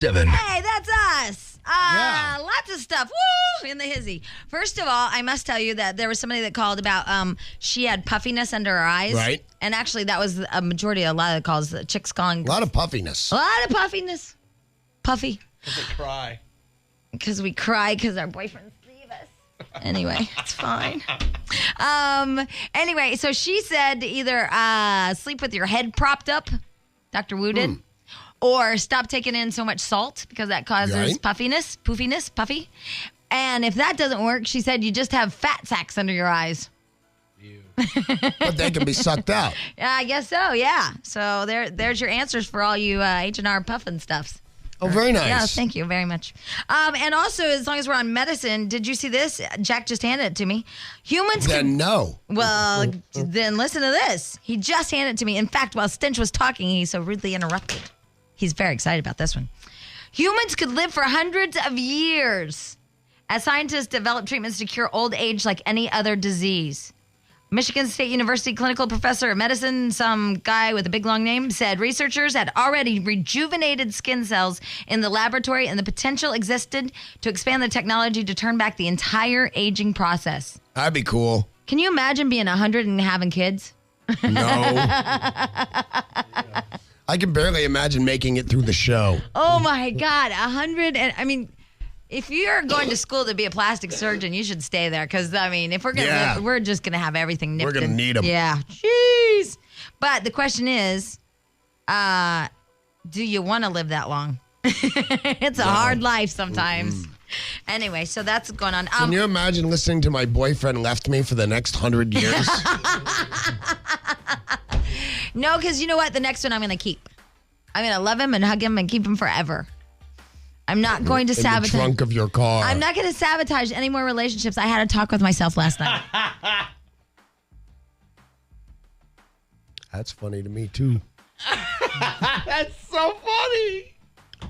Devin. Hey, that's us. Yeah. Lots of stuff. Woo! In the hizzy. First of all, I must tell you that there was somebody that called about she had puffiness under her eyes. Right. And actually, that was a majority of a lot of the calls. The chicks calling. A lot of puffiness. A lot of puffiness. Puffy. Because they cry. Because we cry because our boyfriends leave us. Anyway, it's fine. Anyway, so she said to either sleep with your head propped up, Dr. Wu did, or stop taking in so much salt because that causes Right. puffiness, puffy. And if that doesn't work, she said you just have fat sacks under your eyes. But they can be sucked out. Yeah, I guess so, yeah. So there's your answers for all you H&R puffin stuffs. Oh, very nice. Yeah, thank you very much. And also, as long as we're on medicine, did you see this? Jack just handed it to me. Humans Then can... no. Well, then listen to this. He just handed it to me. In fact, while Stench was talking, he so rudely interrupted. He's very excited about this one. Humans could live for hundreds of years as scientists develop treatments to cure old age like any other disease. Michigan State University clinical professor of medicine, some guy with a big long name, said researchers had already rejuvenated skin cells in the laboratory and the potential existed to expand the technology to turn back the entire aging process. That'd be cool. Can you imagine being 100 and having kids? No. I can barely imagine making it through the show. Oh my God, 100 and I mean, if you're going to school to be a plastic surgeon, you should stay there because I mean, if we're gonna, Yeah. we're just gonna have everything nipped. We're gonna in. need 'em. Yeah, jeez. But the question is, do you want to live that long? It's a hard life sometimes. Anyway, so that's going on. Can you imagine listening to my boyfriend left me for the next 100 years? No, because you know what? The next one I'm gonna keep. I'm gonna love him and hug him and keep him forever. I'm not going to In the sabotage. trunk of your car. I'm not going to sabotage any more relationships. I had a talk with myself last night. That's funny to me, too. That's so funny.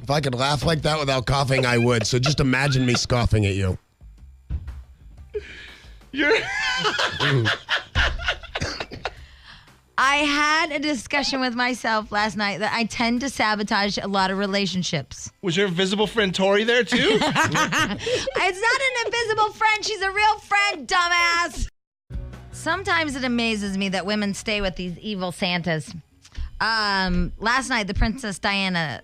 If I could laugh like that without coughing, I would. So just imagine me scoffing at you. You're... I had a discussion with myself last night that I tend to sabotage a lot of relationships. Was your invisible friend Tori there, too? It's not an invisible friend. She's a real friend, dumbass. Sometimes it amazes me that women stay with these evil Santas. Last night, the Princess Diana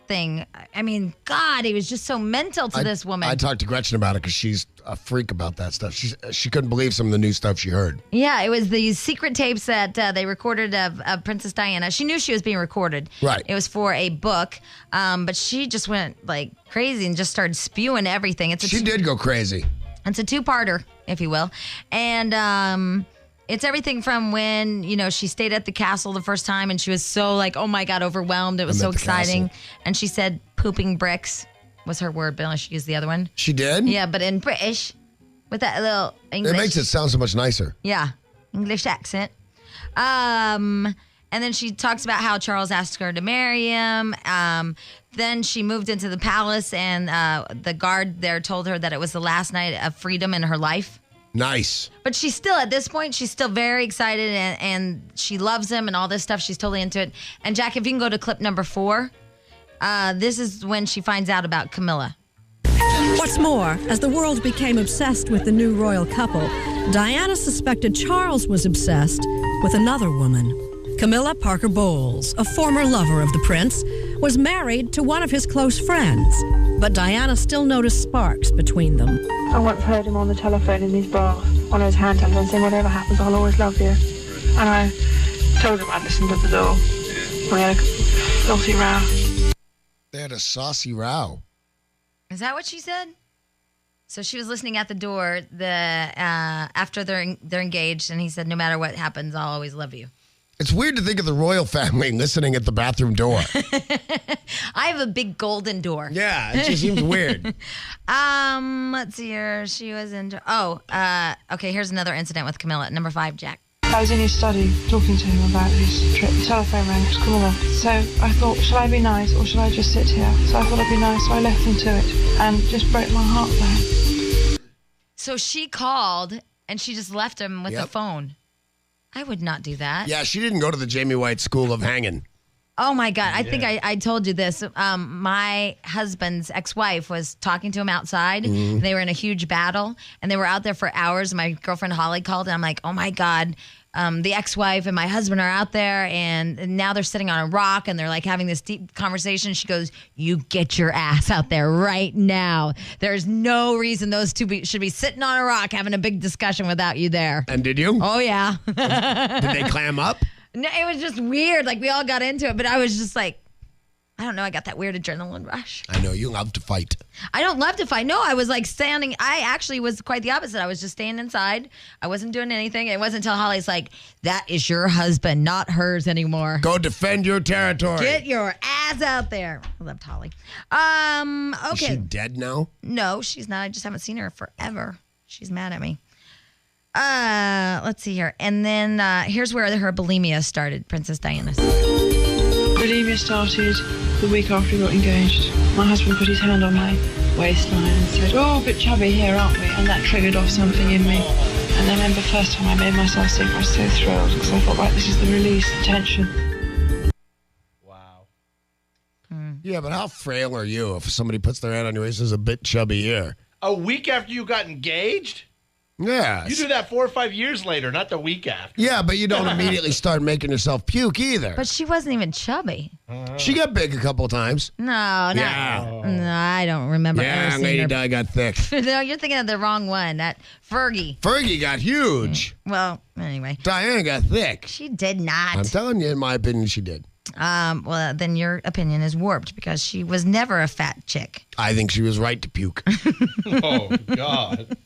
thing. I mean, God, he was just so mental to this woman. I talked to Gretchen about it because she's a freak about that stuff. She couldn't believe some of the new stuff she heard. Yeah, it was these secret tapes that they recorded of Princess Diana. She knew she was being recorded. Right. It was for a book, but she just went like crazy and just started spewing everything. She did go crazy. It's a two-parter, if you will. And it's everything from when, she stayed at the castle the first time and she was so like, oh my God, overwhelmed. It was so exciting. And she said pooping bricks was her word, but she used the other one. She did? Yeah, but in British with that little English. It makes it sound so much nicer. Yeah, English accent. And then she talks about how Charles asked her to marry him. Then she moved into the palace and the guard there told her that it was the last night of freedom in her life. Nice. But she's still, at this point, she's still very excited and she loves him and all this stuff. She's totally into it. And Jack, if you can go to clip number 4, this is when she finds out about Camilla. What's more, as the world became obsessed with the new royal couple, Diana suspected Charles was obsessed with another woman. Camilla Parker Bowles, a former lover of the prince, was married to one of his close friends, but Diana still noticed sparks between them. I once heard him on the telephone in his bath, on his hand telephone, saying, whatever happens, I'll always love you. And I told him I'd listened at the door. We had a saucy row. They had a saucy row. Is that what she said? So she was listening at the door after they're engaged, and he said, no matter what happens, I'll always love you. It's weird to think of the royal family listening at the bathroom door. I have a big golden door. Yeah, it just seems weird. Let's see here. She was into... okay, here's another incident with Camilla. Number 5, Jack. I was in his study talking to him about his trip. The telephone rang, it was Camilla. So I thought, shall I be nice or shall I just sit here? So I thought I'd be nice, so I left him to it and just broke my heart for him. So she called and she just left him with the phone. I would not do that. Yeah, she didn't go to the Jamie White School of Hanging. Oh my God. I think I told you this. My husband's ex-wife was talking to him outside. Mm-hmm. They were in a huge battle and they were out there for hours. My girlfriend Holly called and I'm like, oh my God. The ex-wife and my husband are out there and now they're sitting on a rock and they're like having this deep conversation. She goes, you get your ass out there right now. There's no reason those two should be sitting on a rock having a big discussion without you there. And did you? Oh yeah. Did they clam up? No, it was just weird. Like we all got into it, but I was just like, I don't know. I got that weird adrenaline rush. I know you love to fight. I don't love to fight. No, I was like standing. I actually was quite the opposite. I was just staying inside. I wasn't doing anything. It wasn't until Holly's like, that is your husband, not hers anymore. Go defend your territory. Get your ass out there. I loved Holly. Is she Okay. dead now? No, she's not. I just haven't seen her forever. She's mad at me. Let's see here. And then here's where her bulimia started, Princess Diana. Bulimia started the week after we got engaged. My husband put his hand on my waistline and said, oh, a bit chubby here, aren't we? And that triggered off something in me. And I remember the first time I made myself sick, I was so thrilled because I thought, right, this is the release, the tension. Wow. Yeah, but how frail are you if somebody puts their hand on your waist and says a bit chubby here? A week after you got engaged? Yeah. You do that 4 or 5 years later, not the week after. Yeah, but you don't immediately start making yourself puke either. But she wasn't even chubby. She got big a couple times. No, Yeah. no, I don't remember ever Yeah, seeing Lady her. Di got thick. No, you're thinking of the wrong one. That Fergie. Fergie got huge. Well, anyway, Diana got thick. she did not. I'm telling you, in my opinion, she did. Well, then your opinion is warped because she was never a fat chick. I think she was right to puke. Oh, God.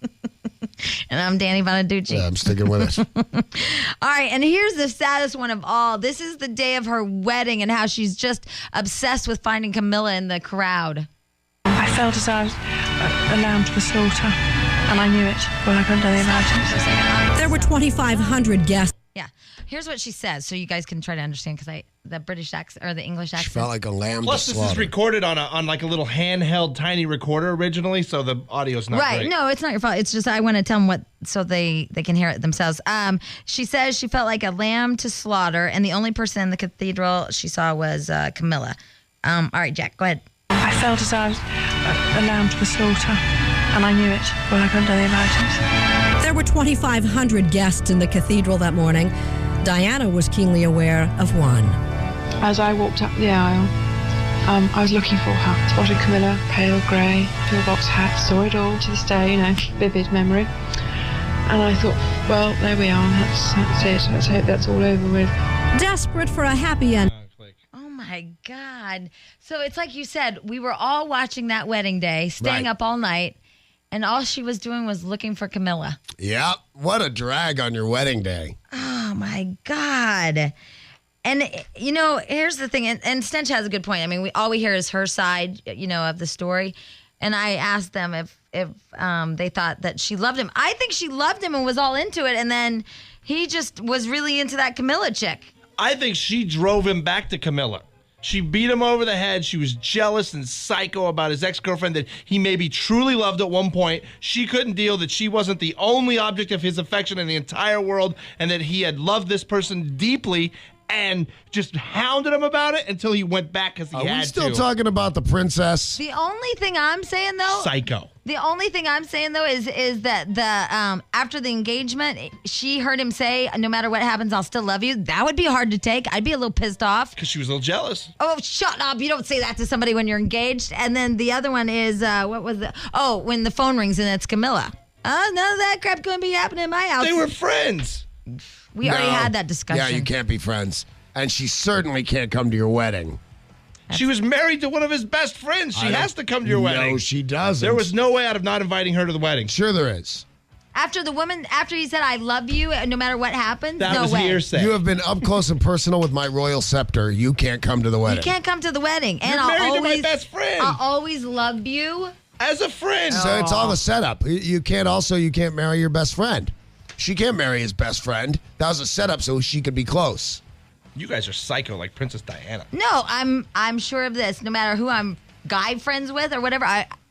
And I'm Danny Bonaducci. Yeah, I'm sticking with it. All right, and here's the saddest one of all. This is the day of her wedding and how she's just obsessed with finding Camilla in the crowd. I felt as I was a lamb to the slaughter, and I knew it, but I couldn't do anything about it. There were 2,500 guests. Yeah. Here's what she says, so you guys can try to understand because the British accent or the English She accent. felt like a lamb Plus, to this is slaughter. recorded on like a little handheld tiny recorder originally, so the audio's not Right. great. No, it's not your fault. It's just I want to tell them what so they can hear it themselves. She says she felt like a lamb to slaughter, and the only person in the cathedral she saw was Camilla. All right, Jack, go ahead. I felt as I was a lamb to the slaughter, and I knew it, but I couldn't do anything about it. There were 2,500 guests in the cathedral that morning. Diana was keenly aware of one. As I walked up the aisle, I was looking for her. Spotted Camilla, pale grey, pillbox hat, saw it all to this day, vivid memory. And I thought, well, there we are, that's it. Let's hope that's all over with. Desperate for a happy end. Oh my God. So it's like you said, we were all watching that wedding day, staying Right. up all night, and all she was doing was looking for Camilla. Yeah, what a drag on your wedding day. Oh my God. And, here's the thing, and Stench has a good point. I mean, all we hear is her side, of the story. And I asked them if they thought that she loved him. I think she loved him and was all into it, and then he just was really into that Camilla chick. I think she drove him back to Camilla. She beat him over the head. She was jealous and psycho about his ex-girlfriend that he maybe truly loved at one point. She couldn't deal that she wasn't the only object of his affection in the entire world and that he had loved this person deeply and just hounded him about it until he went back because he Are had we still to. talking about the princess? The only thing I'm saying, though... Psycho. The only thing I'm saying though is that the after the engagement, she heard him say, "No matter what happens, I'll still love you." That would be hard to take. I'd be a little pissed off. Because she was a little jealous. Oh, shut up! You don't say that to somebody when you're engaged. And then the other one is what was it? Oh, when the phone rings and it's Camilla. None of that crap gonna be happening in my house. They were friends. We already No. had that discussion. Yeah, you can't be friends. And she certainly can't come to your wedding. She was married to one of his best friends. She has to come to your wedding. No, she doesn't. There was no way out of not inviting her to the wedding. Sure there is. After he said, "I love you," no matter what happens. That no was way. hearsay. You have been up close and personal with my royal scepter. You can't come to the wedding. You can't come to the wedding, and You're I'll married to my always, best friend. I'll always love you. As a friend. So it's all a setup. You can't marry your best friend. She can't marry his best friend. That was a setup so she could be close. You guys are psycho like Princess Diana. No, I'm sure of this. No matter who I'm guy friends with or whatever,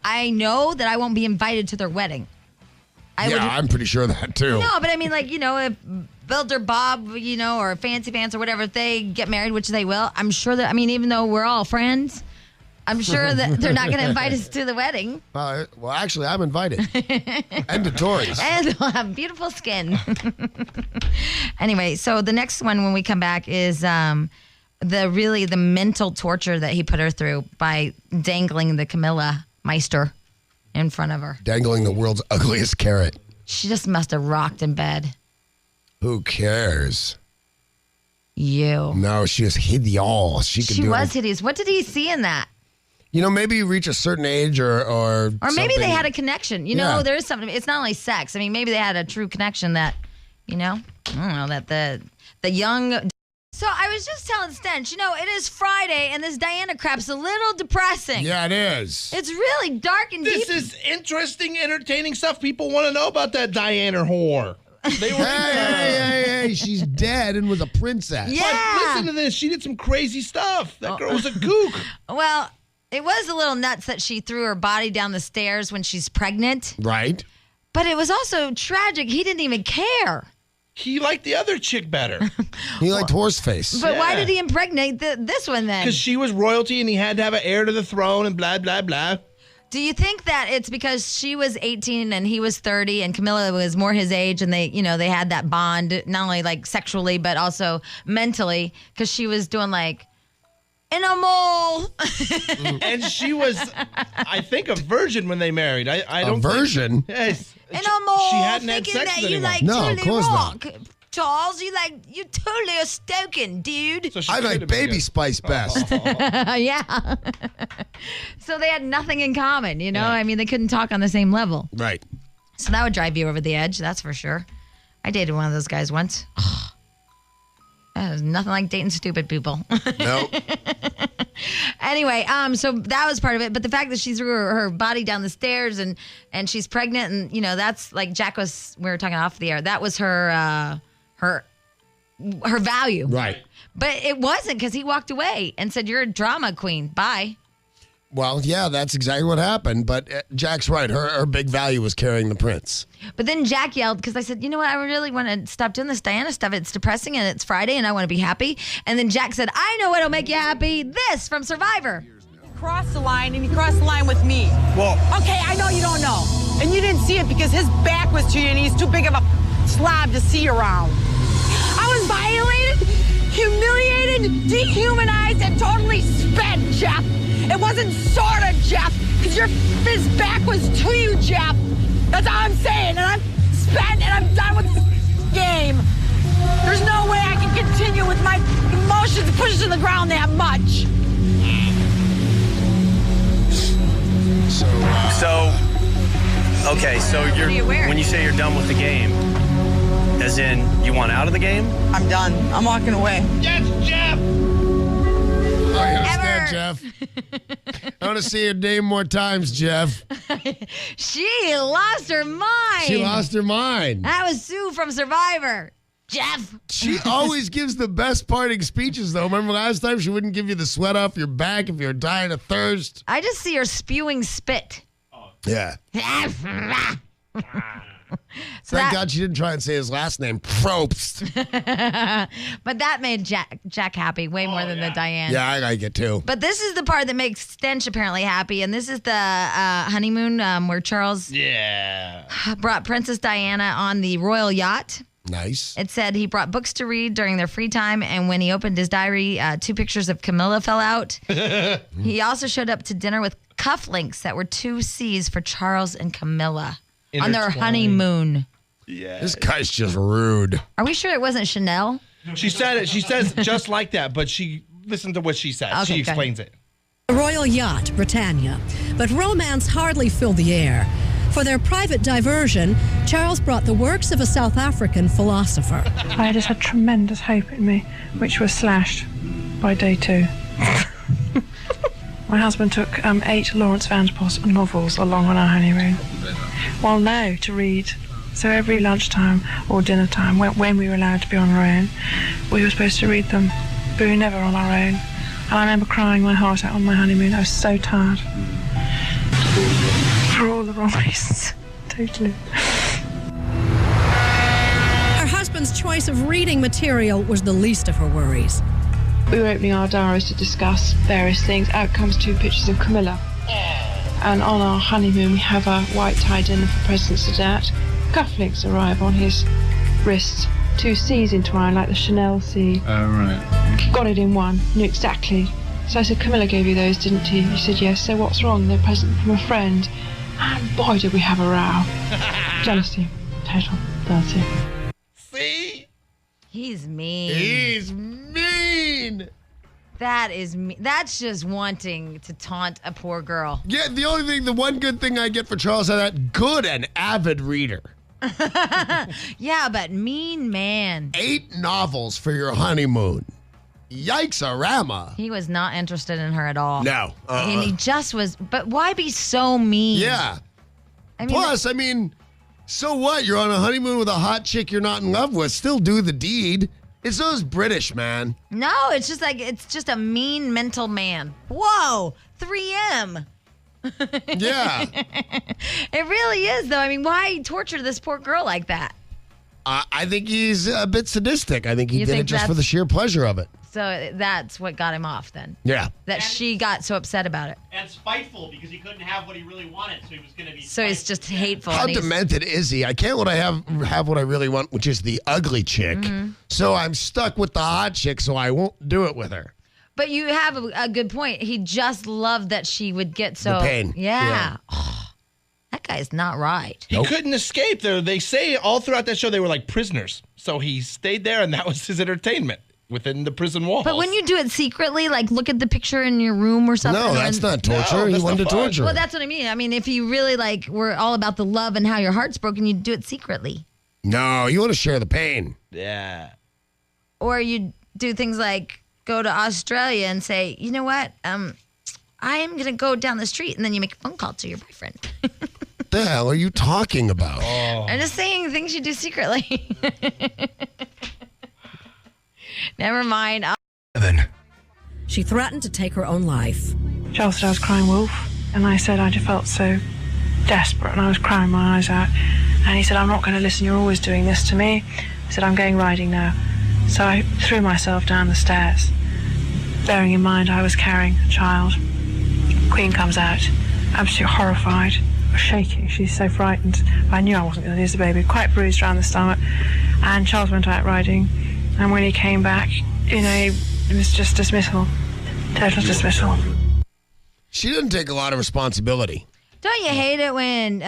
I know that I won't be invited to their wedding. I'm pretty sure of that too. No, but I mean, like, if Filter Bob, or Fancy Pants or whatever, if they get married, which they will, I'm sure that, even though we're all friends, I'm sure that they're not going to invite us to the wedding. Well, actually, I'm invited. And to Tori's. And they'll have beautiful skin. Anyway, so the next one when we come back is the mental torture that he put her through by dangling the Camilla Meister in front of her. Dangling the world's ugliest carrot. She just must have rocked in bed. Who cares? You. No, she was hideous. She was hideous. What did he see in that? Maybe you reach a certain age or maybe they had a connection. There is something. It's not only sex. Maybe they had a true connection that, I don't know, that the young. So I was just telling Stench, it is Friday and this Diana crap's a little depressing. Yeah, it is. It's really dark and deep. This is interesting, entertaining stuff. People want to know about that Diana whore. Hey, she's dead and was a princess. Yeah. But listen to this. She did some crazy stuff. That girl was a kook. Well, it was a little nuts that she threw her body down the stairs when she's pregnant. Right. But it was also tragic. He didn't even care. He liked the other chick better. He liked Horseface. But why did he impregnate this one then? Because she was royalty and he had to have an heir to the throne and blah, blah, blah. Do you think that it's because she was 18 and he was 30 and Camilla was more his age and they had that bond, not only like sexually, but also mentally, because she was doing like, in a mole. And she was, I think, a virgin when they married. I don't. A virgin? Yes. In a mole. She hadn't had thinking sex that with you anyone. like No, totally of course rock. not. Charles, you totally are stoking, dude. So she I could've like been Baby good. Spice best. Yeah. So they had nothing in common, they couldn't talk on the same level. Right. So that would drive you over the edge, that's for sure. I dated one of those guys once. That was nothing like dating stupid people. Nope. Anyway, so that was part of it. But the fact that she threw her body down the stairs and she's pregnant and, that's like we were talking off the air. That was her value. Right. But it wasn't because he walked away and said, "You're a drama queen. Bye." Well, yeah, that's exactly what happened. But Jack's right. Her big value was carrying the prince. But then Jack yelled because I said, "You know what? I really want to stop doing this Diana stuff. It's depressing and it's Friday and I want to be happy." And then Jack said, "I know what'll make you happy. This from Survivor." Crossed the line, and he crossed the line with me. Well, Okay, I know you don't know. And you didn't see it because his back was to you and he's too big of a slob to see around. I was violated, humiliated, dehumanized, and totally spent, Jeff. It wasn't sort of, Jeff, because his back was to you, Jeff. That's all I'm saying. And I'm spent and I'm done with this game. There's no way I can continue with my emotions pushed to the ground that much. So you're when you say you're done with the game, as in you want out of the game? I'm done. I'm walking away. yes, Jeff. I understand, Jeff. I want to see your name more times, Jeff. She lost her mind. She lost her mind. That was Sue from Survivor. Jeff. She always gives the best parting speeches, though. Remember last time she wouldn't give you the sweat off your back if you're dying of thirst? I just see her spewing spit. Yeah. So Thank God she didn't try and say his last name, Probst. But that made Jack happy way more than the Diane. Yeah, I like it too. But this is the part that makes Stench apparently happy, and this is the honeymoon where Charles brought Princess Diana on the royal yacht. Nice. It said he brought books to read during their free time, and when he opened his diary, 2 pictures of Camilla fell out. He also showed up to dinner with cufflinks that were 2 C's for Charles and Camilla on their honeymoon. Yeah. This guy's just rude. Are we sure it wasn't Chanel? She said it. She says just like that, but listen to what she said. Okay, She good. explains it. The royal yacht, Britannia. But romance hardly filled the air. For their private diversion, Charles brought the works of a South African philosopher. I just had tremendous hope in me, which was slashed by day 2. My husband took 8 Lawrence Van Post novels along on our honeymoon. Well, no, to read. So every lunchtime or dinner time, when we were allowed to be on our own, we were supposed to read them, but we were never on our own. And I remember crying my heart out on my honeymoon. I was so tired. For all the wrong reasons. Totally. Her husband husband's choice of reading material was the least of her worries. We were opening our diaries to discuss various things. Out comes 2 pictures of Camilla. And on our honeymoon, we have a white tie dinner for President Sadat. Cufflinks arrive on his wrists. 2 C's entwined like the Chanel C. Oh, right. Got it in one. Knew exactly. So I said, Camilla gave you those, didn't he? He said, yes. So what's wrong? They're a present from a friend. And boy, did we have a row. Jealousy. Total. Dirty. See? He's mean. He's mean. That is mean. That's just wanting to taunt a poor girl. Yeah, the one good thing I get for Charles is that good and avid reader. Yeah, but mean man. 8 novels for your honeymoon. Yikes-a-rama. He was not interested in her at all. No. And he just was. But why be so mean? Yeah. I mean, Plus, so what? You're on a honeymoon with a hot chick you're not in love with. Still do the deed. It's those British, man. no, it's just a mean mental man. Whoa, 3M. Yeah. It really is, though. I mean, why torture this poor girl like that? I think he's a bit sadistic. I think he You did think it just for that's- the sheer pleasure of it. So that's what got him off then. Yeah. That she got so upset about it. And spiteful because he couldn't have what he really wanted, so he was going to be. So he's just hateful. How and he's- demented is he? I can't have what I really want, which is the ugly chick. Mm-hmm. So I'm stuck with the hot chick, so I won't do it with her. But you have a good point. He just loved that she would get so. The pain. Yeah. Yeah. Oh, that guy's not right. He couldn't escape. They say all throughout that show they were like prisoners. So he stayed there, and that was his entertainment within the prison walls. But when you do it secretly, like look at the picture in your room or something. No, that's not torture. No, He that's wanted to not fun. torture her. Well, that's what I mean. I mean, if you really were all about the love and how your heart's broken, you'd do it secretly. No, you want to share the pain. Yeah. Or you do things like go to Australia and say, you know what, I am going to go down the street, and then you make a phone call to your boyfriend. What the hell are you talking about? I'm just saying things you do secretly. Never mind. She threatened to take her own life. Charles said I was crying wolf, and I said I just felt so desperate, and I was crying my eyes out. And he said, I'm not going to listen, you're always doing this to me. I said, I'm going riding now. So I threw myself down the stairs, bearing in mind I was carrying a child. Queen comes out, absolutely horrified, shaking. She's so frightened. I knew I wasn't going to lose the baby, quite bruised around the stomach. And Charles went out riding, and when he came back, it was just dismissal, total dismissal. She didn't take a lot of responsibility. Don't you hate it when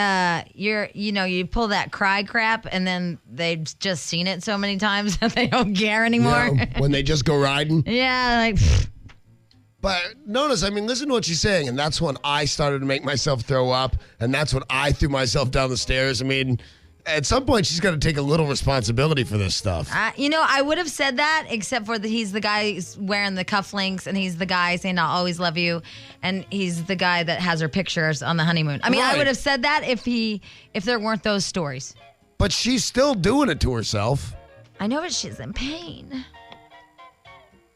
you pull that cry crap and then they've just seen it so many times that they don't care anymore? When they just go riding. Yeah, like. But notice, listen to what she's saying, and that's when I started to make myself throw up, and that's when I threw myself down the stairs. At some point, she's got to take a little responsibility for this stuff. I would have said that, except for that he's the guy who's wearing the cufflinks, and he's the guy saying, I'll always love you, and he's the guy that has her pictures on the honeymoon. I Right. would have said that if there weren't those stories. But she's still doing it to herself. I know, but she's in pain.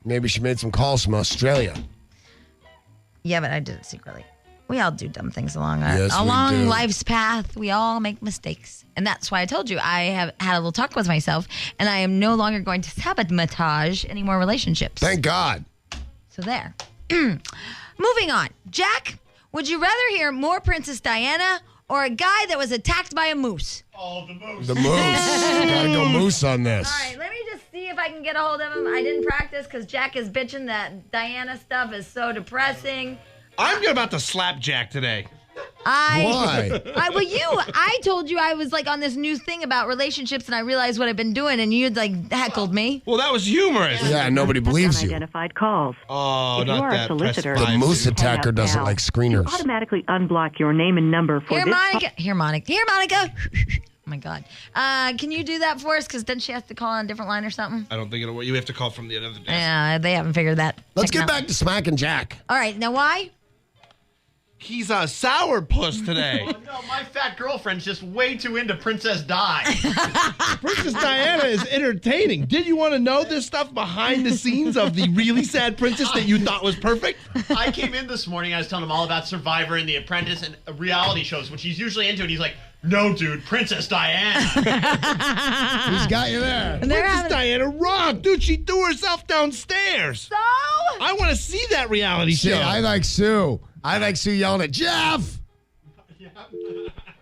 Maybe she made some calls from Australia. Yeah, but I did it secretly. We all do dumb things along Yes, we do. life's path. We all make mistakes. And that's why I told you I have had a little talk with myself, and I am no longer going to sabotage any more relationships. Thank God. So there. Moving on. Jack, would you rather hear more Princess Diana or a guy that was attacked by a moose? Oh, the moose. The moose. Gotta go moose on this. All right, let me just see if I can get a hold of him. I didn't practice because Jack is bitching that Diana stuff is so depressing. I'm about to slap Jack today. Why? I told you I was on this new thing about relationships, and I realized what I've been doing, and you heckled me. Well, that was humorous. Yeah, nobody believes you. Unidentified calls. Oh, If not you are that. a solicitor, Press The five. moose hang attacker up doesn't now. like screeners. You automatically unblock your name and number for Here, this Monica. Here, Monica. Oh, my God. Can you do that for us? Because then she has to call on a different line or something? I don't think it'll work. You have to call from the other desk. Yeah, they haven't figured that. Let's get techno- back to smacking Jack. All right, now why? He's a sourpuss today. Oh, no, my fat girlfriend's just way too into Princess Di. Princess Diana is entertaining. Did you want to know this stuff behind the scenes of the really sad princess that you thought was perfect? I came in this morning, I was telling him all about Survivor and The Apprentice and reality shows, which he's usually into, and he's like, no, dude, Princess Diana. He's got you there. Princess Diana rocked. Dude, she threw herself downstairs. So? I want to see that reality See, show. I like Sue. I like Sue yelling at Jeff.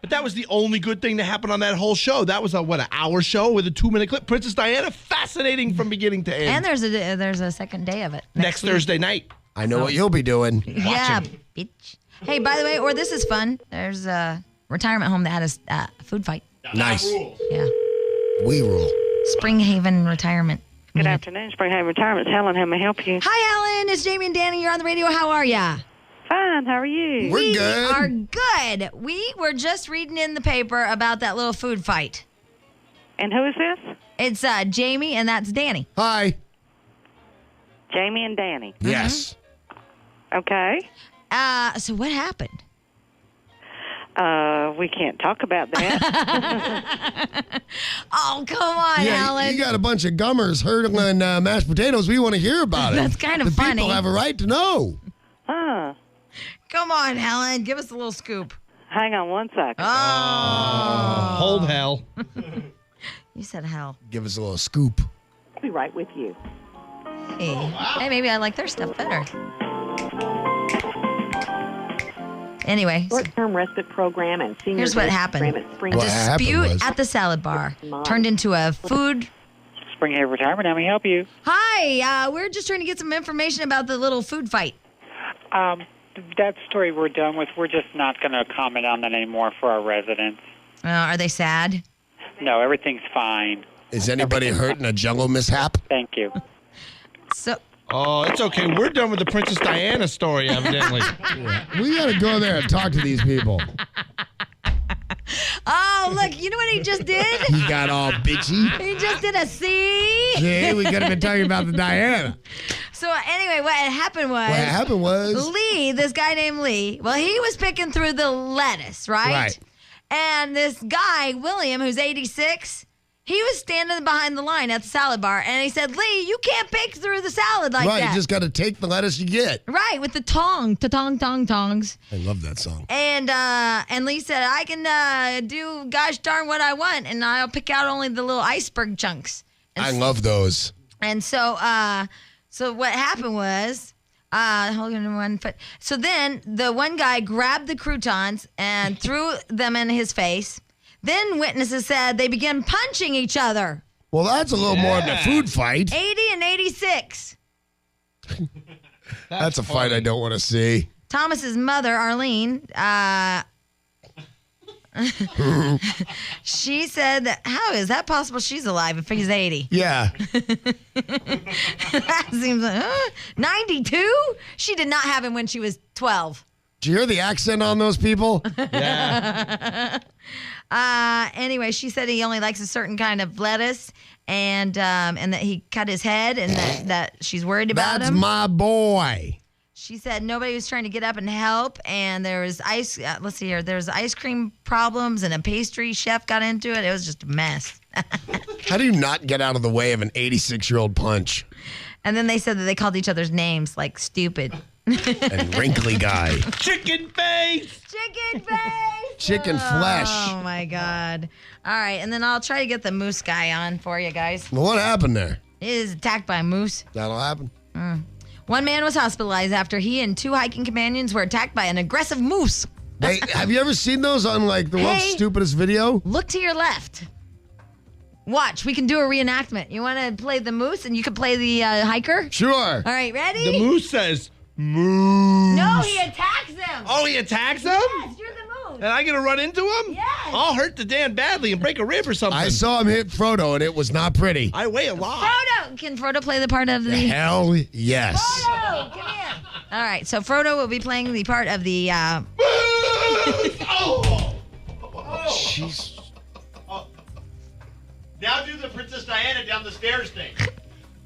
But that was the only good thing to happen on that whole show. That was an hour show with a 2-minute clip. Princess Diana, fascinating from beginning to end. And there's a second day of it. Next week. Thursday night. I know what you'll be doing. Yeah, bitch. Hey, by the way, or this is fun. There's a retirement home that had a food fight. Nice. Yeah. We rule. Springhaven Retirement. Good afternoon, Springhaven Retirement. Helen, how may I help you? Hi, Ellen. It's Jamie and Danny. You're on the radio. How are ya? Fine. How are you? We're We good. are good. We were just reading in the paper about that little food fight. And who is this? It's Jamie, and that's Danny. Hi. Jamie and Danny. Yes. Okay. So what happened? We can't talk about that. Oh, come on, Yeah, Ellen. you got a bunch of gummers hurdling mashed potatoes. We want to hear about it. That's kind of the funny. People have a right to know. Huh. Come on, Helen. Give us a little scoop. Hang on one second. Oh. Hold hell. You said hell. Give us a little scoop. I'll be right with you. Hey. Hey, maybe I like their stuff better. Anyway, so Short-term respite program and senior here's what day happened. program at Spring. What happened dispute was- at the salad bar turned into a food. Springhaven Retirement, how may I help you? Hi, we're just trying to get some information about the little food fight. That story we're done with. We're just not going to comment on that anymore for our residents. Are they sad? No, everything's fine. Is anybody hurt in a jungle mishap? Thank you. So, Oh, it's okay. We're done with the Princess Diana story, evidently. We got to go there and talk to these people. oh, look, you know what he just did? He got all bitchy. He just did a C. See, we could have been talking about the Diana. So anyway, what happened was What happened was... Lee, this guy named Lee, well, he was picking through the lettuce, right? Right. And this guy, William, who's 86, he was standing behind the line at the salad bar, and he said, Lee, you can't pick through the salad like Right, that. you just got to take the lettuce you get. Right, with the tongs. I love that song. And Lee said, I can do gosh darn what I want, and I'll pick out only the little iceberg chunks. And I love those. And so what happened was, hold on one foot. So then the one guy grabbed the croutons and threw them in his face. Then witnesses said they began punching each other. Well, that's a little more than a food fight. 80 and 86. That's a fight I don't want to see. Thomas's mother, Arlene, she said, that, how is that possible she's alive if he's 80? Yeah. That seems like, 92? She did not have him when she was 12. Did you hear the accent on those people? Yeah. Anyway, she said he only likes a certain kind of lettuce and that he cut his head and that she's worried about That's him. my boy. She said nobody was trying to get up and help, and there was let's see here. There's ice cream problems, and a pastry chef got into it. It was just a mess. How do you not get out of the way of an 86-year-old punch? And then they said that they called each other's names, like stupid. And wrinkly guy. Chicken face! Chicken face! Chicken flesh. Oh, my God. All right, and then I'll try to get the moose guy on for you guys. Well, what happened there? He is attacked by a moose. That'll happen. One man was hospitalized after he and two hiking companions were attacked by an aggressive moose. Hey, have you ever seen those on, like, the world's Hey. stupidest video? Look to your left. Watch, we can do a reenactment. You want to play the moose and you can play the hiker? Sure. All right, ready? The moose says, moose. No, he attacks him. Oh, he attacks him? Yes, you're the moose. And I gonna run into him? Yes. I'll hurt the Dan badly and break a rib or something. I saw him hit Frodo, and it was not pretty. I weigh a lot. Frodo! Can Frodo play the part of the... Hell yes. Frodo, come here. All right, so Frodo will be playing the part of the... Jeez. Now do the Princess Diana down the stairs thing.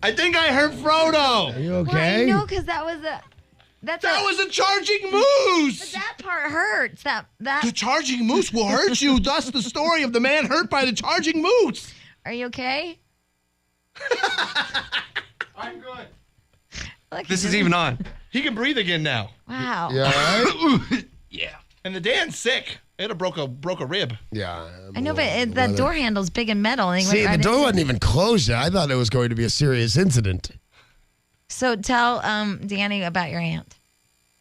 I think I hurt Frodo. Are you Well, okay? no, because that was a... That was a charging moose. But that part hurts. The charging moose will hurt you. Thus, the story of the man hurt by the charging moose. Are you okay? I'm good. This is even on. He can breathe again now. Wow. Yeah, right? Yeah. And the Dan's sick. It broke a rib. Yeah. I know, but that door handle's big and metal. And See, the door wasn't even closed yet. I thought it was going to be a serious incident. So tell Danny about your aunt.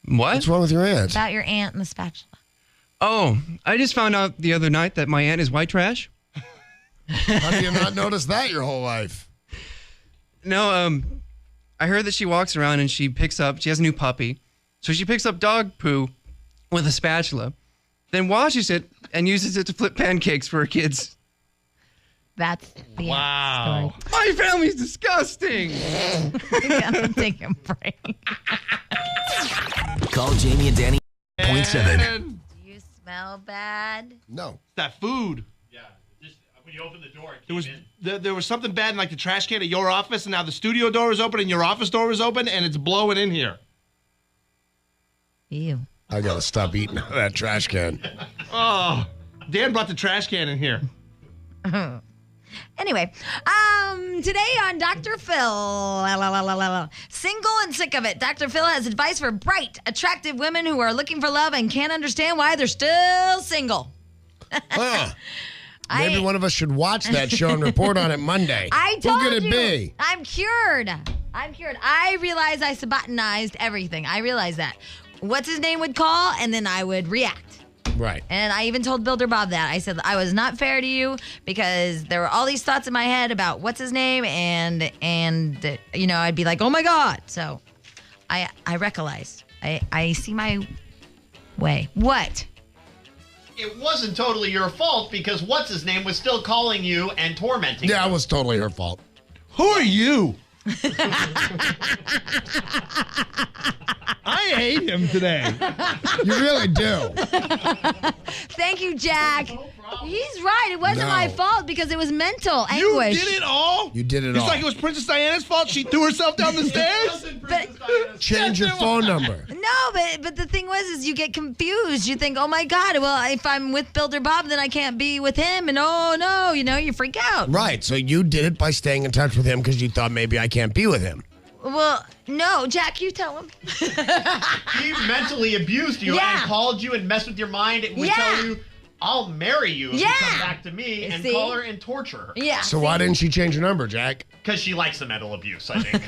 What? What's wrong with your aunt? About your aunt and the spatula. Oh, I just found out the other night that my aunt is white trash. How do you not notice that your whole life? No, I heard that she walks around and she has a new puppy. So she picks up dog poo with a spatula, then washes it and uses it to flip pancakes for her kids. That's the wow. My family's disgusting. We gotta take a break. Call Jamie and Danny. 0.7. Do you smell bad? No. That food. Yeah, just when you open the door, There was something bad in like the trash can at your office, and now the studio door is open and your office door is open, and it's blowing in here. Ew. I gotta stop eating out of that trash can. Oh, Dan brought the trash can in here. Anyway, today on Dr. Phil, single and sick of it. Dr. Phil has advice for bright, attractive women who are looking for love and can't understand why they're still single. Huh. Maybe one of us should watch that show and report on it Monday. I told Who could it you. be? I'm cured. I realized I sabotanized everything. I realized that. What's his name would call, and then I would react. Right. And I even told Builder Bob that. I said I was not fair to you because there were all these thoughts in my head about what's his name, and I'd be like, oh my God. So I realized. I see my way. What? It wasn't totally your fault because what's his name was still calling you and tormenting you. Yeah, it was totally her fault. Who are you? I hate him today. You really do. Thank you, Jack. He's right. It wasn't my fault because it was mental anguish. You did it all? You did it It's all. like it was Princess Diana's fault. She threw herself down the stairs? Change your phone number. No, but the thing is you get confused. You think, oh my God, well, if I'm with Builder Bob, then I can't be with him. And oh no, you freak out. Right. So you did it by staying in touch with him because you thought maybe I can't be with him. Well, no, Jack, you tell him. He mentally abused you and called you and messed with your mind and would tell you, I'll marry you if you come back to me and call her and torture her. Yeah. So why didn't she change her number, Jack? Because she likes the mental abuse, I think.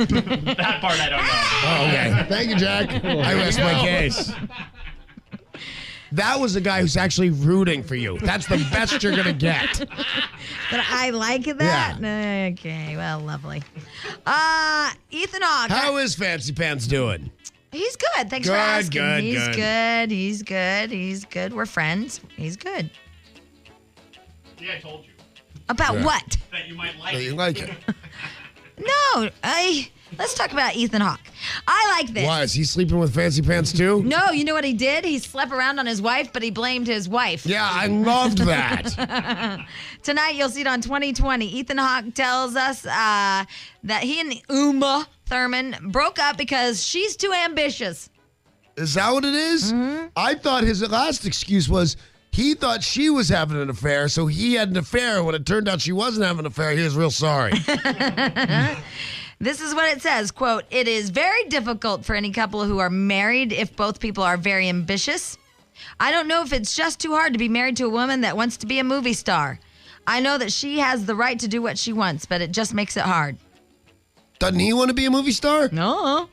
That part I don't know. Oh, okay. Thank you, Jack. I rest my case. That was the guy who's actually rooting for you. That's the best you're going to get. But I like that? Yeah. Okay, well, lovely. Ethan Hawke. How is Fancy Pants doing? He's good. Thanks for asking. Good. He's good. We're friends. He's good. See, I told you. About what? That you might like So you like it. No, let's talk about Ethan Hawke. I like this. Why? Is he sleeping with Fancy Pants too? No, you know what he did? He slept around on his wife, but he blamed his wife. Yeah, I loved that. Tonight, you'll see it on 2020. Ethan Hawke tells us that he and Uma Thurman broke up because she's too ambitious. Is that what it is? Mm-hmm. I thought his last excuse was he thought she was having an affair, so he had an affair. When it turned out she wasn't having an affair, he was real sorry. This is what it says, quote, "It is very difficult for any couple who are married if both people are very ambitious. I don't know if it's just too hard to be married to a woman that wants to be a movie star. I know that she has the right to do what she wants, but it just makes it hard." Doesn't he want to be a movie star? No.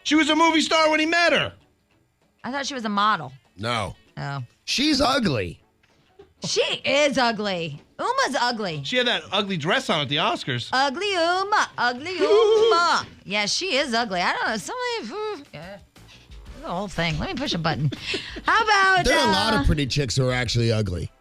She was a movie star when he met her. I thought she was a model. No. Oh. She's ugly. She is ugly. Uma's ugly. She had that ugly dress on at the Oscars. Ugly Uma. Yeah, she is ugly. I don't know. The whole thing. Let me push a button. How about... There are a lot of pretty chicks who are actually ugly.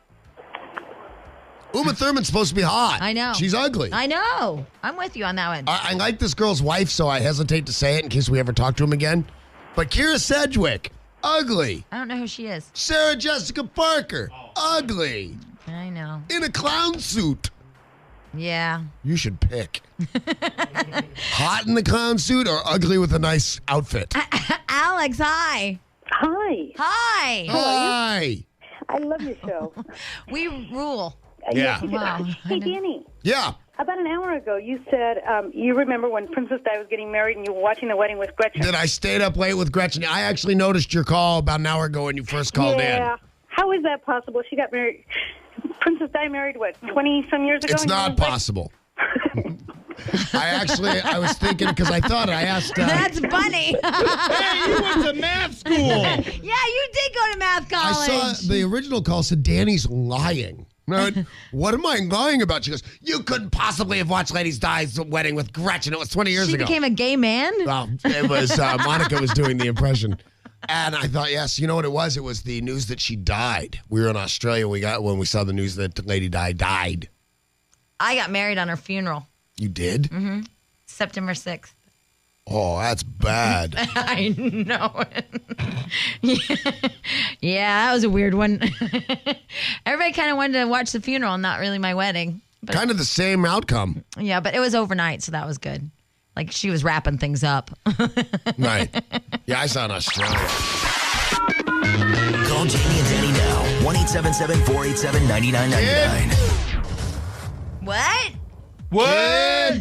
Uma Thurman's supposed to be hot. I know. She's ugly. I know. I'm with you on that one. I like this girl's wife, so I hesitate to say it in case we ever talk to him again. But Kira Sedgwick, ugly. I don't know who she is. Sarah Jessica Parker, ugly. I know. In a clown suit. Yeah. You should pick. Hot in the clown suit or ugly with a nice outfit? Alex, hi. Hi. Hi. Hi. I love your show. We rule. Yeah. Wow. Hey, Danny. Yeah. About an hour ago, you said you remember when Princess Di was getting married and you were watching the wedding with Gretchen. That I stayed up late with Gretchen. I actually noticed your call about an hour ago when you first called Yeah. How is that possible? She got married. Princess Di married, what, 20-some years ago? It's not possible. I was thinking, because I thought I asked. That's funny. Hey, you went to math school. Yeah, you did go to math college. I saw the original call said Danny's lying. No, what am I lying about? She goes, you couldn't possibly have watched Lady Di's wedding with Gretchen. It was 20 years She ago. became a gay man? Well, it was Monica was doing the impression. And I thought, yes, you know what it was? It was the news that she died. We were in Australia. When we saw the news that Lady Di died. I got married on her funeral. You did? Mm-hmm. September 6th. Oh, that's bad. I know. Yeah, that was a weird one. Everybody kind of wanted to watch the funeral, not really my wedding. But, kind of the same outcome. Yeah, but it was overnight, so that was good. Like, she was wrapping things up. Right. Yeah, I saw it in Australia. Call Jamie and Danny now. 1-877-487-9999. What? What?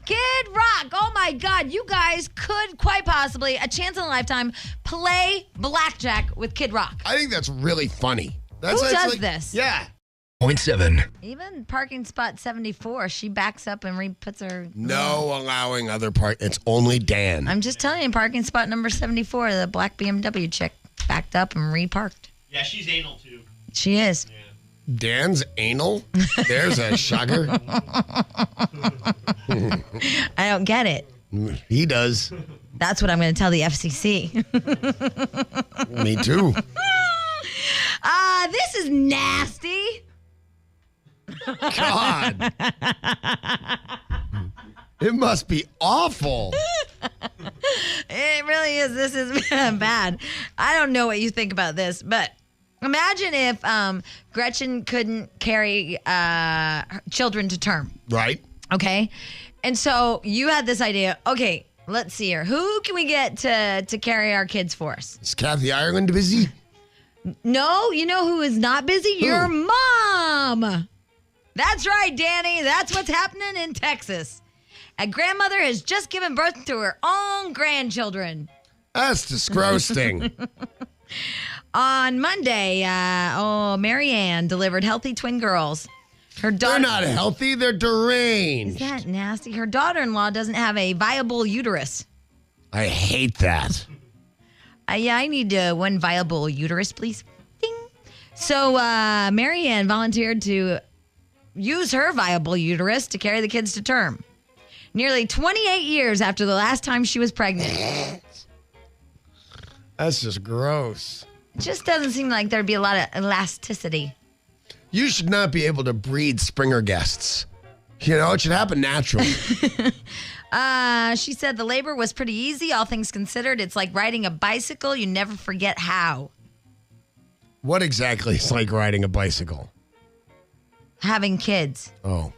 Kid Rock. Oh, my God. You guys could quite possibly, a chance in a lifetime, play blackjack with Kid Rock. I think that's really funny. Who does this? Yeah. 0.7. Even parking spot 74, she backs up and puts her... No allowing other park. It's only Dan. I'm just telling you, parking spot number 74, the black BMW chick backed up and reparked. Yeah, she's anal, too. She is. Yeah. Dan's anal? There's a shocker. I don't get it. He does. That's what I'm going to tell the FCC. Me too. This is nasty. God. It must be awful. It really is. This is bad. I don't know what you think about this, but imagine if Gretchen couldn't carry children to term. Right. Okay. And so you had this idea. Okay, let's see here. Who can we get to carry our kids for us? Is Kathy Ireland busy? No, you know who is not busy? Who? Your mom. That's right, Danny. That's what's happening in Texas. A grandmother has just given birth to her own grandchildren. That's disgusting. On Monday, Marianne delivered healthy twin girls. Her daughter, They're not healthy. They're deranged. Is that nasty? Her daughter-in-law doesn't have a viable uterus. I hate that. Yeah, I need one viable uterus, please. Ding. So Marianne volunteered to use her viable uterus to carry the kids to term. Nearly 28 years after the last time she was pregnant. That's just gross. It just doesn't seem like there'd be a lot of elasticity. You should not be able to breed Springer guests. You know, it should happen naturally. She said the labor was pretty easy, all things considered. It's like riding a bicycle. You never forget how. What exactly is like riding a bicycle? Having kids. Oh.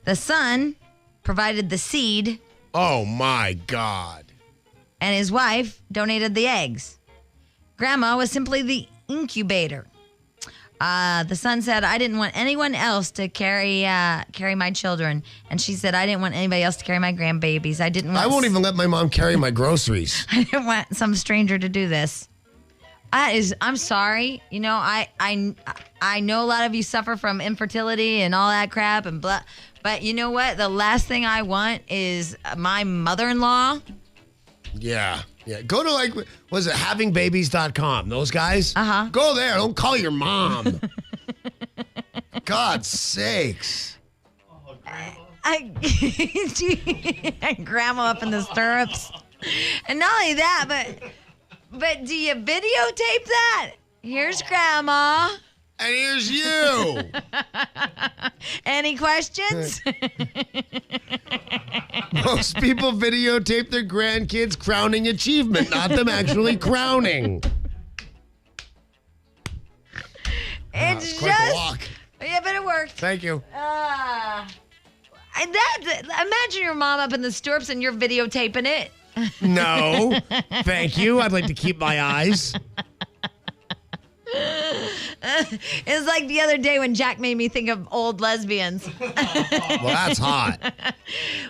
The son provided the seed. Oh, my God. And his wife donated the eggs. Grandma was simply the incubator. The son said, I didn't want anyone else to carry my children. And she said, I didn't want anybody else to carry my grandbabies. I won't even let my mom carry my groceries. I didn't want some stranger to do this. I'm sorry. You know, I know a lot of you suffer from infertility and all that crap and blah. But you know what? The last thing I want is my mother-in-law. Yeah. Go to was it havingbabies.com? Those guys? Uh-huh. Go there. Don't call your mom. God's sakes. Oh, Grandma. Grandma up in the stirrups. And not only that, but do you videotape that? Here's Grandma. And here's you. Any questions? Most people videotape their grandkids crowning achievement, not them actually crowning. It's quite the walk. Yeah, but it worked. Thank you. Imagine your mom up in the stirrups and you're videotaping it. No. Thank you. I'd like to keep my eyes. It's like the other day when Jack made me think of old lesbians. Well, that's hot.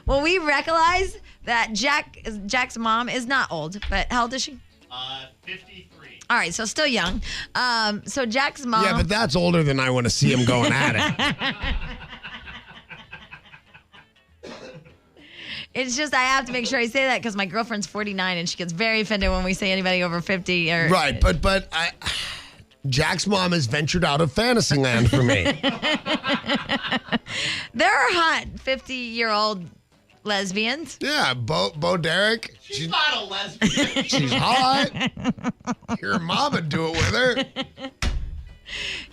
Well, we realized that Jack's mom is not old, but how old is she? 53. All right, so still young. So Jack's mom. Yeah, but that's older than I want to see him going at it. It's just I have to make sure I say that because my girlfriend's 49 and she gets very offended when we say anybody over 50. Right, but Jack's mom has ventured out of fantasy land for me. There are hot 50-year-old lesbians. Yeah, Bo Derek. She's not a lesbian. She's hot. Your mom would do it with her.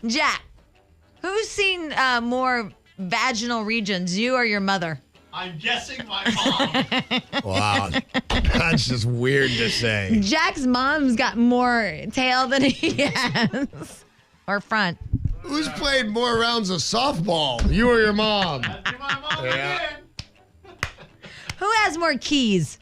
Jack, who's seen more vaginal regions, you or your mother? I'm guessing my mom. Wow, that's just weird to say. Jack's mom's got more tail than he has. Or front. Who's played more rounds of softball? You or your mom? My mom again. Who has more keys?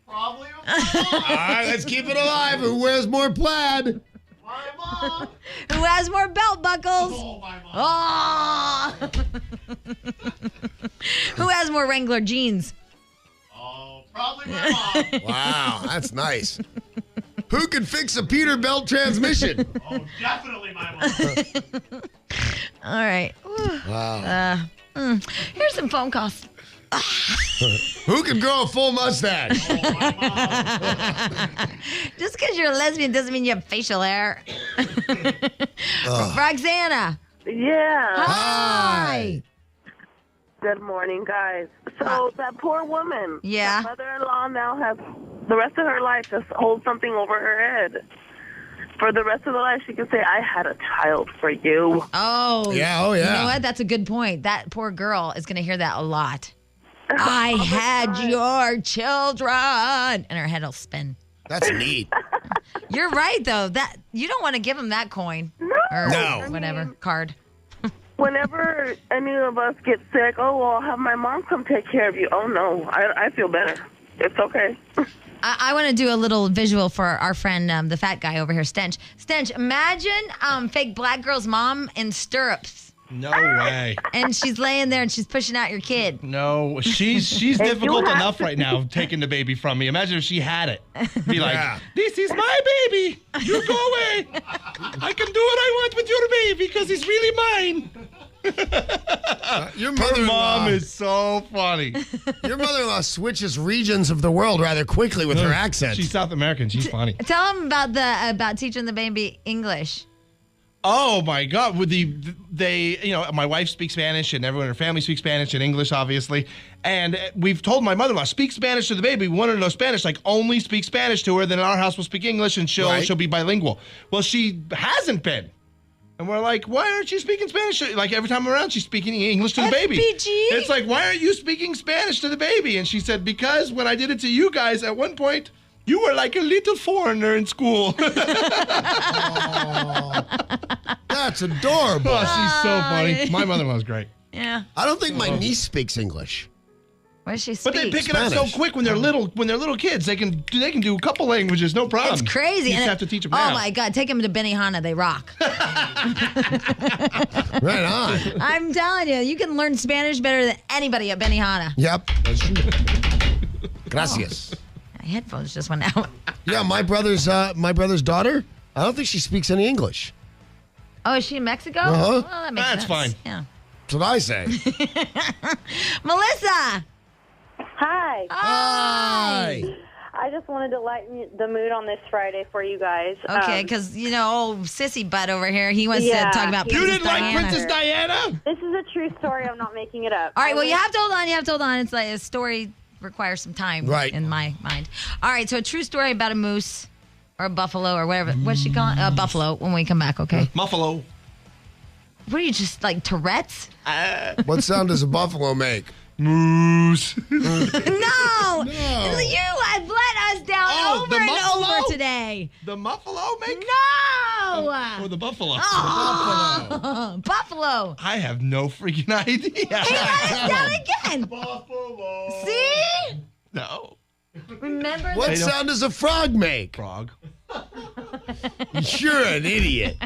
Probably my All mom. right, let's keep it alive. Who wears more plaid? My mom. Who has more belt buckles? Oh, my mom. Oh. Who has more Wrangler jeans? Oh, probably my mom. Wow, that's nice. Who can fix a Peterbilt transmission? Oh, definitely my mom. All right. Wow. Here's some phone calls. Who can grow a full mustache? Oh, my mom. Just because you're a lesbian doesn't mean you have facial hair. Roxana. Yeah. Hi. Good morning, guys. So that poor woman. Yeah. Her mother-in-law now has the rest of her life just hold something over her head. For the rest of the life, she can say, "I had a child for you." Oh. Yeah, You know what? That's a good point. That poor girl is going to hear that a lot. I had your children. And her head will spin. That's neat. You're right, though. That you don't want to give him that coin. Or No. whatever. Card. Whenever any of us get sick, oh, well, I'll have my mom come take care of you. Oh, no, I feel better. It's okay. I want to do a little visual for our friend, the fat guy over here, Stench. Stench, imagine fake black girl's mom in stirrups. No way. And she's laying there and she's pushing out your kid. No, she's difficult enough right now taking the baby from me. Imagine if she had it. Be like, this is my baby. You go away. I can do what I want with your baby because it's really mine. Your Her mom is so funny. Your mother-in-law switches regions of the world rather quickly with her accent. She's South American. She's funny. Tell him about teaching the baby English. Oh my God! With my wife speaks Spanish, and everyone in her family speaks Spanish and English, obviously. And we've told my mother-in-law, speak Spanish to the baby. We want her to know Spanish. Like, only speak Spanish to her. Then in our house, we'll speak English, and she'll be bilingual. Well, she hasn't been. And we're like, why aren't you speaking Spanish? Like, every time I'm around, she's speaking English to the baby. It's like, why aren't you speaking Spanish to the baby? And she said, because when I did it to you guys at one point, you were like a little foreigner in school. That's adorable. Oh, she's so funny. My mother-in-law's great. Yeah. I don't think my niece speaks English. What does she speak? But they pick it up so quick when they're little. When they're little kids, they can do a couple languages, no problem. It's crazy. You just And have to teach them now. Oh my God! Take them to Benihana. They rock. Right on. I'm telling you, you can learn Spanish better than anybody at Benihana. Yep. That's true. Gracias. My headphones just went out. Yeah, my brother's daughter. I don't think she speaks any English. Oh, is she in Mexico? Uh-huh. Well, that makes That's sense. fine. Yeah. That's what I say. Melissa. Hi. Hi. I just wanted to lighten the mood on this Friday for you guys. Okay, because, old sissy butt over here, he wants to talk about You Princess didn't like Diana. Princess Diana? This is a true story. I'm not making it up. All right, well, you have to hold on. It's like a story requires some time in my mind. All right, so a true story about a moose or a buffalo or whatever. What's she calling it? A buffalo when we come back, okay? Muffalo. What are you, just like Tourette's? What sound does a buffalo make? Moose. No! You have let us down over the and muffalo? over today. The muffalo make? No! Oh, the buffalo. Oh, buffalo. I have no freaking idea. He let us down again. Buffalo. See? No. Remember? What sound does a frog make? Frog. You're an idiot.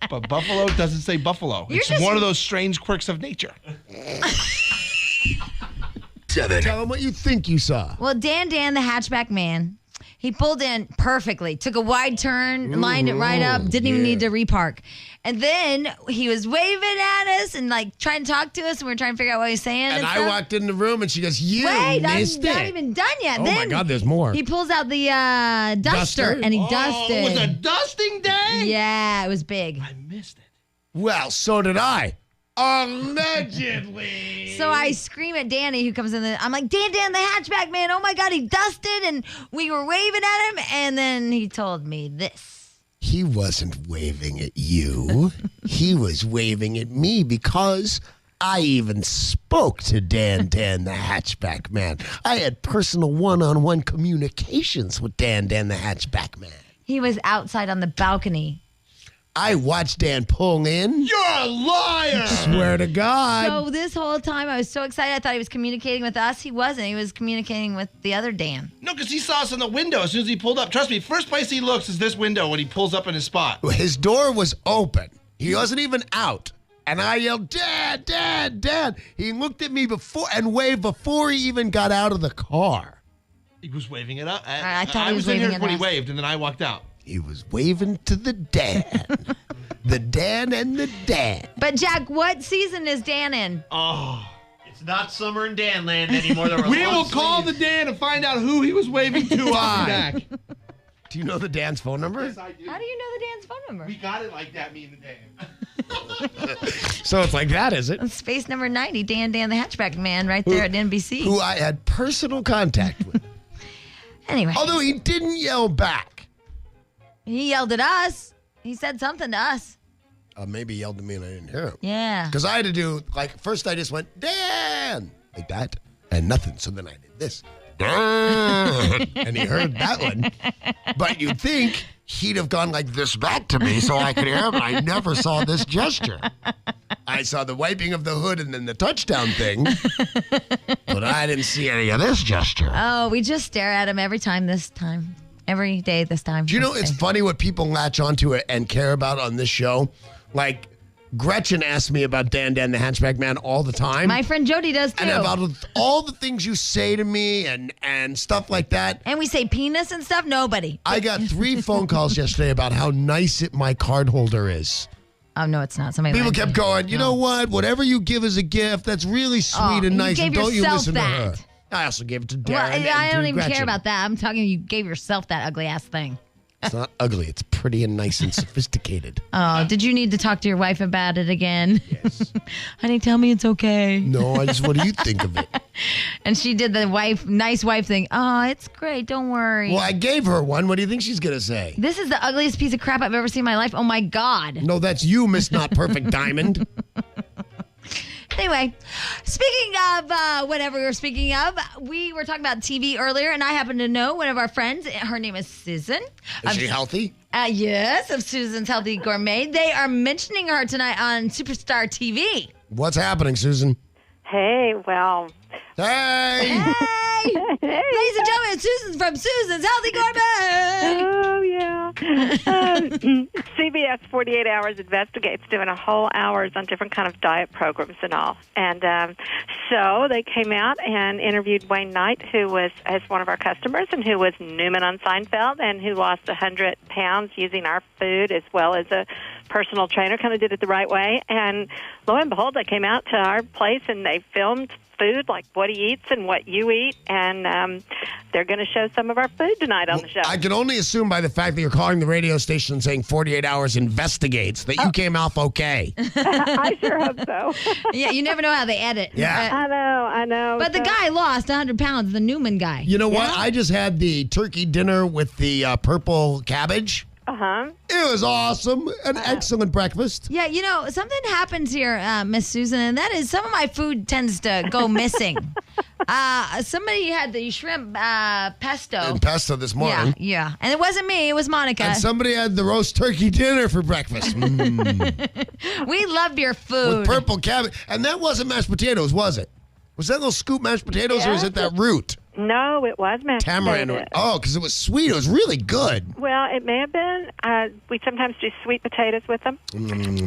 But buffalo doesn't say buffalo. You're It's just- one of those strange quirks of nature. 7. Tell them what you think you saw. Well, Dan, the hatchback man, he pulled in perfectly, took a wide turn, lined it right up, didn't even need to repark. And then he was waving at us and like trying to talk to us, and we were trying to figure out what he was saying. And I stuff. walked in the room and she goes, you Wait, I'm missed not it. even done yet. Oh then my God, there's more. He pulls out the duster and he dusted. It was a dusting day? Yeah, it was big. I missed it. Well, so did I. Allegedly. So I scream at Danny, who comes in. I'm like, Dan, the hatchback man. Oh my God, he dusted, and we were waving at him, and then he told me this. He wasn't waving at you. He was waving at me because I even spoke to Dan, the hatchback man. I had personal one-on-one communications with Dan, the hatchback man. He was outside on the balcony. I watched Dan pull in. You're a liar. Swear to God. So this whole time, I was so excited. I thought he was communicating with us. He wasn't. He was communicating with the other Dan. No, because he saw us in the window as soon as he pulled up. Trust me, first place he looks is this window when he pulls up in his spot. His door was open. He wasn't even out. And I yelled, Dad, Dad, Dad. He looked at me before and waved before he even got out of the car. He was waving it up. I thought he was in waving here at when he us. waved, and then I walked out. He was waving to the Dan. The Dan and the Dan. But Jack, what season is Dan in? Oh, it's not summer in Danland anymore. We will call the Dan and find out who he was waving to. I'll be back. Do you know the Dan's phone number? Yes, I do. How do you know the Dan's phone number? We got it like that, me and the Dan. So it's like that, is it? Space number 90, Dan, the hatchback man, right there at NBC. Who I had personal contact with. Anyway. Although he didn't yell back. He yelled at us. He said something to us. Maybe he yelled at me and I didn't hear him. Yeah. Because I had to do, like, first I just went, Dan! Like that. And nothing. So then I did this. Dan! And he heard that one. But you'd think he'd have gone like this back to me so I could hear him. I never saw this gesture. I saw the wiping of the hood and then the touchdown thing. But I didn't see any of this gesture. Oh, we just stare at him every time this time. Every day this time. Do you know, it's funny what people latch onto it and care about on this show? Like, Gretchen asks me about Dan, the hatchback man all the time. My friend Jody does too. And about all the things you say to me and stuff like that. And we say penis and stuff. Nobody. I got 3 phone calls yesterday about how nice my card holder is. Oh, no, it's not. Somebody People lied to kept me. going, you know what? Whatever you give as a gift, that's really sweet and nice. You And gave don't you yourself listen that. to her. I also gave it to Darren. Well, and I don't to even Gretchen. care about that. I'm talking you gave yourself that ugly ass thing. It's not ugly. It's pretty and nice and sophisticated. Oh, did you need to talk to your wife about it again? Yes. Honey, tell me it's okay. No, what do you think of it? And she did the nice wife thing. Oh, it's great. Don't worry. Well, I gave her one. What do you think she's going to say? This is the ugliest piece of crap I've ever seen in my life. Oh, my God. No, that's you, Miss Not Perfect Diamond. Anyway, speaking of whatever we were speaking of, we were talking about TV earlier, and I happen to know one of our friends. Her name is Susan. Is she healthy? Yes, of Susan's Healthy Gourmet. They are mentioning her tonight on Superstar TV. What's happening, Susan? Hey, well. Hey! Hey! Ladies and gentlemen, Susan's from Susan's Healthy Gourmet. Oh, yeah. CBS 48 Hours Investigates doing a whole hours on different kind of diet programs and all. And so they came out and interviewed Wayne Knight, who was as one of our customers and who was Newman on Seinfeld and who lost 100 pounds using our food as well as a personal trainer, kind of did it the right way. And lo and behold, they came out to our place and they filmed food, like what he eats and what you eat, and they're going to show some of our food tonight on the show. I can only assume by the fact that you're calling the radio station and saying 48 Hours Investigates that you came off okay. I sure hope so. Yeah, you never know how they edit. Yeah. I know. But the guy lost 100 pounds, the Newman guy. You know what? I just had the turkey dinner with the purple cabbage. Uh-huh. It was awesome. An excellent breakfast. Yeah, you know, something happens here, Miss Susan, and that is some of my food tends to go missing. Somebody had the shrimp pesto. And pesto this morning. Yeah. And it wasn't me. It was Monica. And somebody had the roast turkey dinner for breakfast. We love your food. With purple cabbage. And that wasn't mashed potatoes, was it? Was that little scoop mashed potatoes or was it that root? No, it was mashed Tamarind. potatoes. Oh, because it was sweet. It was really good. Well, it may have been. We sometimes do sweet potatoes with them.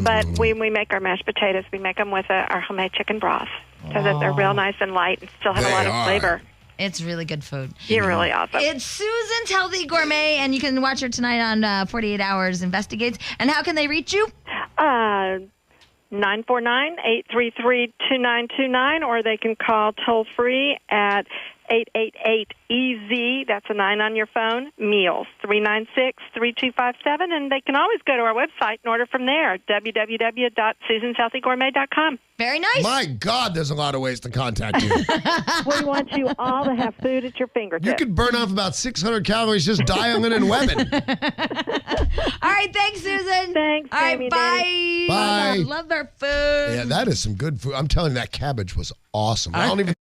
But when we make our mashed potatoes, we make them with our homemade chicken broth so that they're real nice and light and still have a lot of flavor. It's really good food. You're really awesome. It's Susan's Healthy Gourmet, and you can watch her tonight on 48 Hours Investigates. And how can they reach you? 949-833-2929, or they can call toll-free at 888-EASY, that's a 9 on your phone, meals, 396-3257, and they can always go to our website and order from there, www.susanshealthygourmet.com. Very nice. My God, there's a lot of ways to contact you. We want you all to have food at your fingertips. You could burn off about 600 calories just dialing and webbing. All right, thanks, Susan. Thanks, all right, Jamie, bye. Bye. Love our food. Yeah, that is some good food. I'm telling you, that cabbage was awesome. I don't even